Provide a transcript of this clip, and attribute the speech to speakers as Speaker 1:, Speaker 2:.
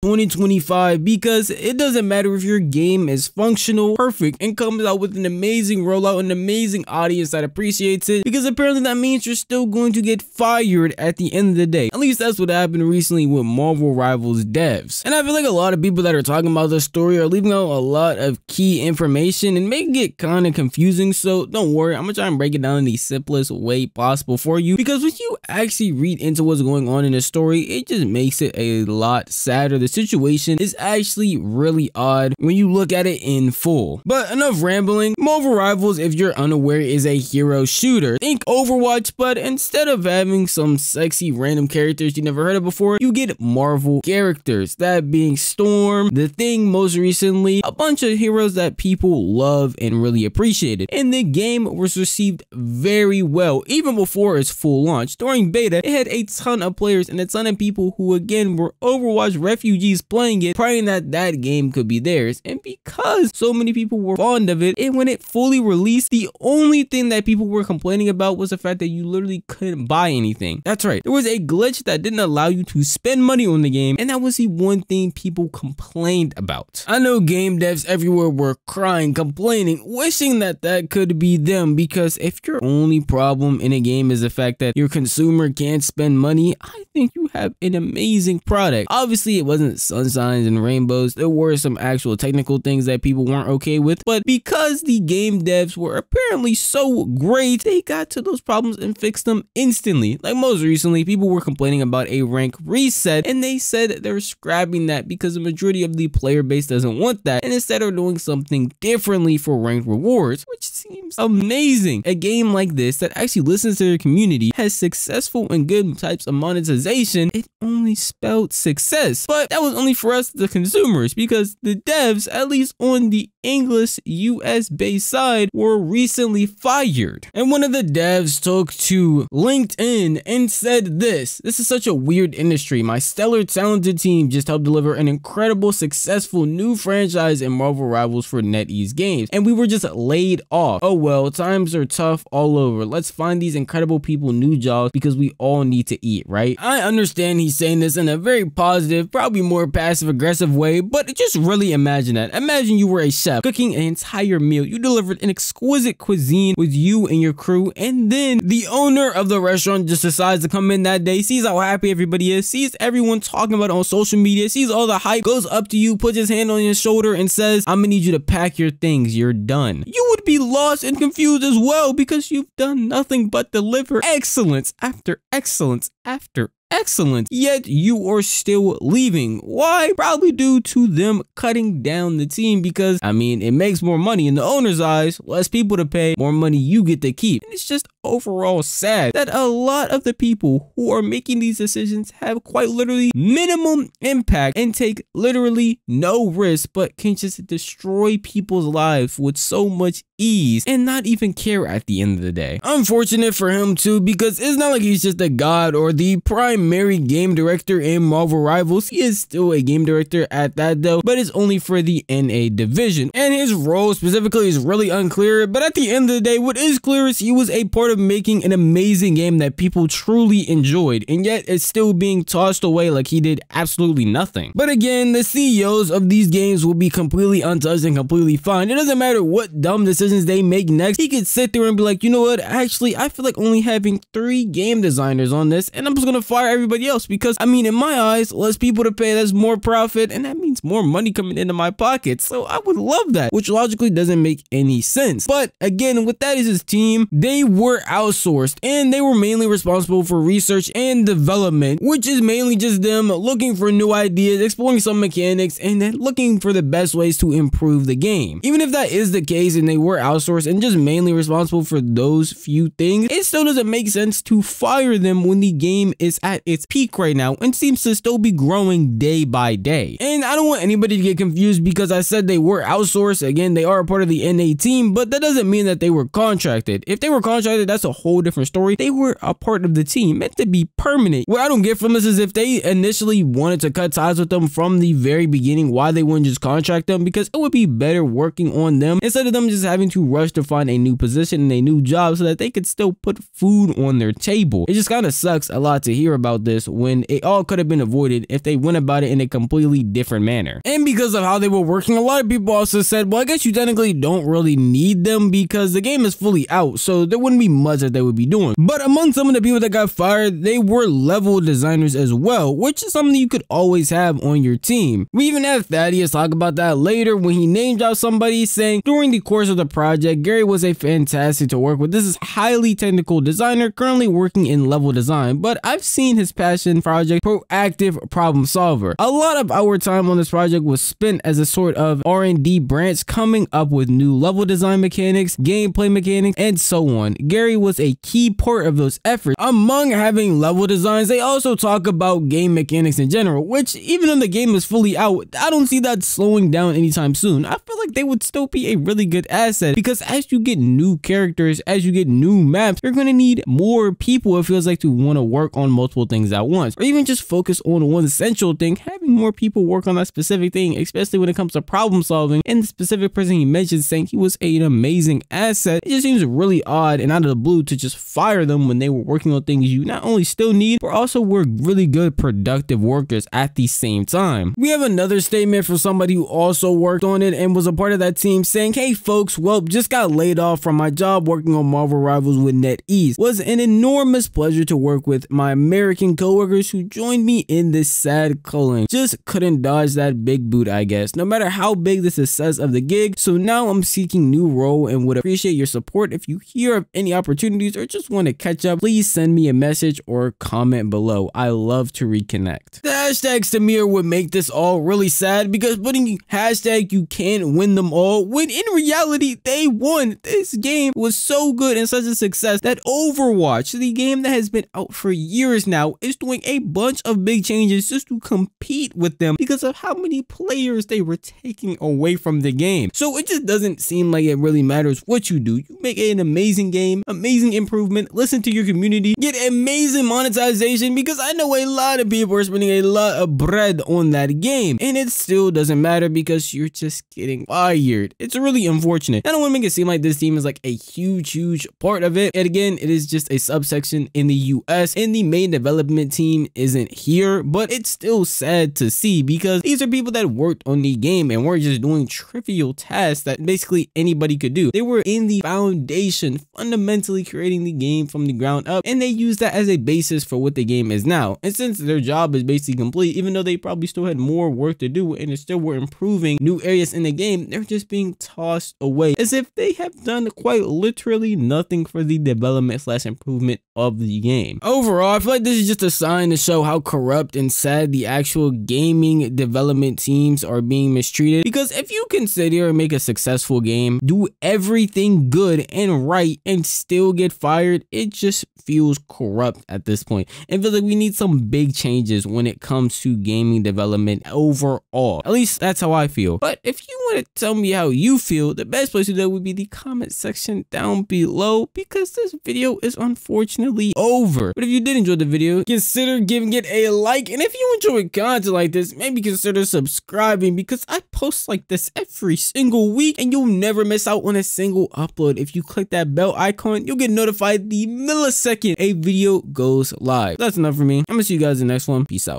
Speaker 1: 2025, because it doesn't matter if your game is functional, perfect, and comes out with an amazing rollout, an amazing audience that appreciates it, because apparently that means you're still going to get fired at the end of the day. At least that's what happened recently with Marvel Rivals devs. And I feel like a lot of people that are talking about this story are leaving out a lot of key information and making it kind of confusing, so don't worry, I'm gonna try and break it down in the simplest way possible for you, because when you actually read into what's going on in the story, it just makes it a lot sadder. The situation is actually really odd when you look at it in full. But enough rambling. Marvel Rivals, if you're unaware, is a hero shooter. Think Overwatch, but instead of having some sexy random characters you never heard of before, you get Marvel characters. That being Storm, The Thing most recently, a bunch of heroes that people love and really appreciated. And the game was received very well, even before its full launch. During beta, it had a ton of players and a ton of people who again were Overwatch refugees playing it, praying that that game could be theirs. And because so many people were fond of it, and when it fully released, the only thing that people were complaining about was the fact that you literally couldn't buy anything. That's right, there was a glitch that didn't allow you to spend money on the game, and that was the one thing people complained about. I know game devs everywhere were crying, complaining, wishing that that could be them, because if your only problem in a game is the fact that your consumer can't spend money, I think you have an amazing product. Obviously, it wasn't sunshines and rainbows. There were some actual technical things that people weren't okay with, but because the game devs were apparently so great, they got to those problems and fixed them instantly. Like most recently, people were complaining about a rank reset, and they said they're scrapping that because the majority of the player base doesn't want that, and instead are doing something differently for ranked rewards, which seems amazing. A game like this that actually listens to their community, has successful and good types of monetization, it only spelled success. But that was only for us, the consumers, because the devs, at least on the English US based side, were recently fired. And one of the devs took to LinkedIn and said this is such a weird industry. My stellar talented team just helped deliver an incredible successful new franchise in Marvel Rivals for NetEase games, and we were just laid off. Oh well, times are tough all over. Let's find these incredible people new jobs because we all need to eat, right? I understand he's saying this in a very positive, probably more passive aggressive way, but just really imagine that. Imagine you were a chef cooking an entire meal. You delivered an exquisite cuisine with you and your crew, and then the owner of the restaurant just decides to come in that day, sees how happy everybody is, sees everyone talking about it on social media, sees all the hype, goes up to you, puts his hand on your shoulder and says, I'm gonna need you to pack your things, you're done. You would be lost and confused as well, because you've done nothing but deliver excellence after excellence after excellent, yet you are still leaving. Why? Probably due to them cutting down the team, because I mean, it makes more money in the owner's eyes, less people to pay, more money you get to keep. And it's just overall sad that a lot of the people who are making these decisions have quite literally minimum impact and take literally no risk, but can just destroy people's lives with so much ease and not even care at the end of the day. Unfortunate for him too, because it's not like he's just a god or the primary game director in Marvel Rivals. He is still a game director at that though, but it's only for the NA division, and his role specifically is really unclear. But at the end of the day, what is clear is he was a part of making an amazing game that people truly enjoyed, and yet it's still being tossed away like he did absolutely nothing. But again, the CEOs of these games will be completely untouched and completely fine. It doesn't matter what dumb decisions they make next. He could sit there and be like, you know what, actually I feel like only having 3 game designers on this, and I'm just gonna fire everybody else, because I mean, in my eyes, less people to pay, that's more profit, and that means more money coming into my pocket. So I would love that, which logically doesn't make any sense. But again, with that is his team, they were outsourced, and they were mainly responsible for research and development, which is mainly just them looking for new ideas, exploring some mechanics, and then looking for the best ways to improve the game. Even if that is the case and they were outsourced and just mainly responsible for those few things, it still doesn't make sense to fire them when the game is at its peak right now and seems to still be growing day by day. And I don't want anybody to get confused, because I said they were outsourced. Again, they are a part of the NA team, but that doesn't mean that they were contracted. If they were contracted, that's a whole different story. They were a part of the team, meant to be permanent. What I don't get from this is if they initially wanted to cut ties with them from the very beginning, why they wouldn't just contract them, because it would be better working on them instead of them just having to rush to find a new position and a new job so that they could still put food on their table. It just kind of sucks a lot to hear about. about this when it all could have been avoided if they went about it in a completely different manner. And because of how they were working, a lot of people also said, well, I guess you technically don't really need them because the game is fully out, so there wouldn't be much that they would be doing. But among some of the people that got fired, they were level designers as well, which is something you could always have on your team. We even had Thaddeus talk about that later when he named out somebody, saying during the course of the project, Gary was a fantastic to work with. This is highly technical designer currently working in level design, but I've seen his passion project, proactive problem solver. A lot of our time on this project was spent as a sort of R&D branch, coming up with new level design mechanics, gameplay mechanics, and so on. Gary was a key part of those efforts. Among having level designs, they also talk about game mechanics in general, which even though the game is fully out, I don't see that slowing down anytime soon. I feel like they would still be a really good asset because as you get new characters, as you get new maps, you're going to need more people, it feels like, to want to work on multiple things at once, or even just focus on one essential thing. Having more people work on that specific thing, especially when it comes to problem solving, and the specific person he mentioned saying he was an amazing asset, it just seems really odd and out of the blue to just fire them when they were working on things you not only still need, but also were really good productive workers at the same time. We have another statement from somebody who also worked on it and was a part of that team saying, hey folks, well, just got laid off from my job working on Marvel Rivals with NetEase. Was an enormous pleasure to work with my American coworkers who joined me in this sad culling. Just couldn't dodge that big boot, I guess, no matter how big the success of the gig. So now I'm seeking new role and would appreciate your support. If you hear of any opportunities or just want to catch up, please send me a message or comment below. I love to reconnect. The hashtag Samir would make this all really sad because putting hashtag you can't win them all, when in reality they won. This game was so good and such a success that Overwatch, the game that has been out for years now, is doing a bunch of big changes just to compete with them because of how many players they were taking away from the game. So it just doesn't seem like it really matters what you do. You make an amazing game, amazing improvement, listen to your community, get amazing monetization, because I know a lot of people are spending a lot of bread on that game and it still doesn't matter because you're just getting fired. It's really unfortunate. I don't want to make it seem like this team is like a huge part of it. And again, it is just a subsection in the US and the main development team isn't here, but it's still sad to see because these are people that worked on the game and weren't just doing trivial tasks that basically anybody could do. They were in the foundation, fundamentally creating the game from the ground up, and they use that as a basis for what the game is now. And since their job is basically complete, even though they probably still had more work to do and they still were improving new areas in the game, they're just being tossed away as if they have done quite literally nothing for the development / improvement of the game. Overall, I feel like this is just a sign to show how corrupt and sad the actual gaming development teams are being mistreated, because if you can sit here and make a successful game, do everything good and right, and still get fired, it just feels corrupt at this point. And feels like we need some big changes when it comes to gaming development overall. At least that's how I feel. But if you want to tell me how you feel, the best place to do that would be the comment section down below, because this video is unfortunately over. But if you did enjoy the video, consider giving it a like, and if you enjoy content like this, maybe consider subscribing, because I post like this every single week and you'll never miss out on a single upload. If you click that bell icon, you'll get notified the millisecond a video goes live. That's enough for me. I'm gonna see you guys in the next one. Peace out.